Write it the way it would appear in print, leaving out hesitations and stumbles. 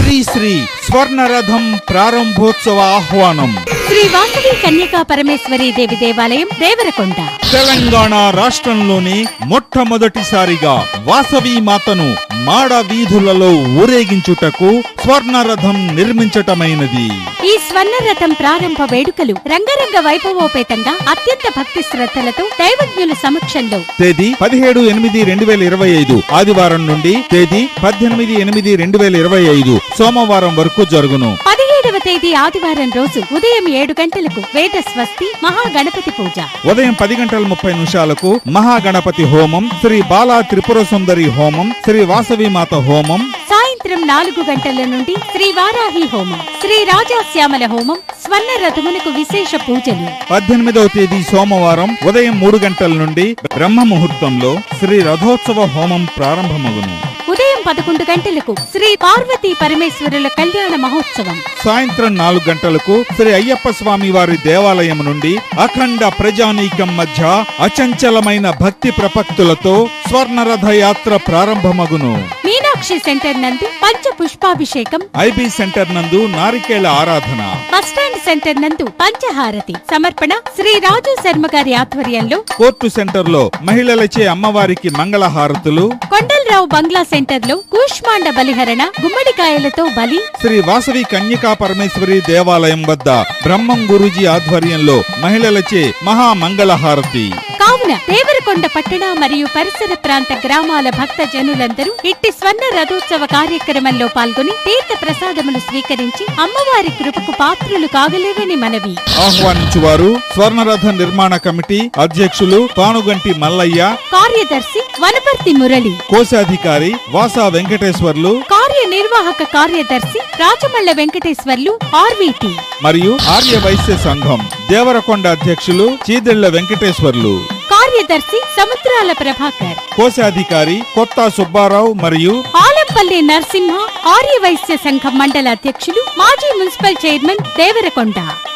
శ్రీ శ్రీ స్వర్ణరథం ప్రారంభోత్సవ ఆహ్వానం. శ్రీ వాసవి కన్యకా పరమేశ్వరి దేవి దేవాలయం, దేవరకొండ. తెలంగాణ రాష్ట్రంలోని మొట్టమొదటిసారిగా వాసవి మాతను మాడ వీధులలో ఊరేగించుటకు స్వర్ణరథం నిర్మించటమైనది. ఈ స్వర్ణరథం ప్రారంభ వేడుకలు రంగరంగ వైభవోపేతంగా అత్యంత భక్తి శ్రద్ధలతో దైవజ్ఞుల సమక్షంలో తేదీ 17/8/2025 ఆదివారం నుండి తేదీ 18/8/2025 సోమవారం వరకు జరుగును. 17వ తేదీ ఆదివారం రోజు ఉదయం 7 గంటలకు వేద స్వస్తి మహాగణపతి పూజ. ఉదయం 10:30 మహాగణపతి హోమం, శ్రీ బాలా త్రిపుర సుందరి హోమం, శ్రీ వాసవి మాత హోమం. సాయంత్రం 4 గంటల నుండి శ్రీ వారాహి హోమం, శ్రీ రాజాశ్యామల హోమం, స్వర్ణరథమునకు విశేష పూజలు. 18వ తేదీ సోమవారం ఉదయం 3 గంటల నుండి బ్రహ్మ ముహూర్తంలో శ్రీ రథోత్సవ హోమం ప్రారంభమగును. ఉదయం 11 గంటలకు శ్రీ పార్వతీ పరమేశ్వరుల కళ్యాణ మహోత్సవం. సాయంత్రం 4 గంటలకు శ్రీ అయ్యప్ప స్వామి వారి దేవాలయం నుండి అఖండ ప్రజానీకం మధ్య అచంచలమైన భక్తి ప్రపత్తులతో స్వర్ణరథ యాత్ర ప్రారంభమగును. మీనాక్షి సెంటర్ నందు పంచ పుష్పాభిషేకం, ఐబీ సెంటర్ నందు నారికేళ ఆరాధన, బస్టాండ్ సెంటర్ నందు పంచహారతి సమర్పణ శ్రీ రాజు శర్మ గారి ఆధ్వర్యంలో, కోర్టు సెంటర్ లో మహిళలచే అమ్మవారికి మంగళహారతులు, కొండలరావు బంగ్లా సెంటర్ లో కూష్మాండ బలిహరణ, గుమ్మడికాయలతో బలి, శ్రీ వాసవి కన్యకా పరమేశ్వరి దేవాలయం వద్ద బ్రహ్మం గురూజీ ఆధ్వర్యంలో మహిళలచే మహామంగళహారతి. కావున దేవరకొండ పట్టణ మరియు పరిసర ప్రాంత గ్రామాల భక్త జనులందరూ ఇట్టి స్వర్ణ రథోత్సవ కార్యక్రమంలో పాల్గొని తీర్థ ప్రసాదములు స్వీకరించి అమ్మవారి కృపకు పాత్రులు కాగలేరని మనవి. ఆహ్వానించువారు స్వర్ణరథ నిర్మాణ కమిటీ అధ్యక్షులు పానుగంటి మల్లయ్య, కార్యదర్శి వనపర్తి మురళి, కోశాధికారి వాసా వెంకటేశ్వర్లు, కార్యనిర్వాహక కార్యదర్శి రాజమల్ల వెంకటేశ్వర్లు ఆర్వీటీ, మరియు ఆర్య వైశ్య సంఘం దేవరకొండ అధ్యక్షులు చీదెళ్ల వెంకటేశ్వర్లు, కార్యదర్శి సముద్రాల ప్రభాకర్, కోశాధికారి కొత్త సుబ్బారావు మరియు ఆలంపల్లి నరసింహ, ఆర్య వైశ్య సంఘం మండల అధ్యక్షులు మాజీ మున్సిపల్ చైర్మన్ దేవరకొండ.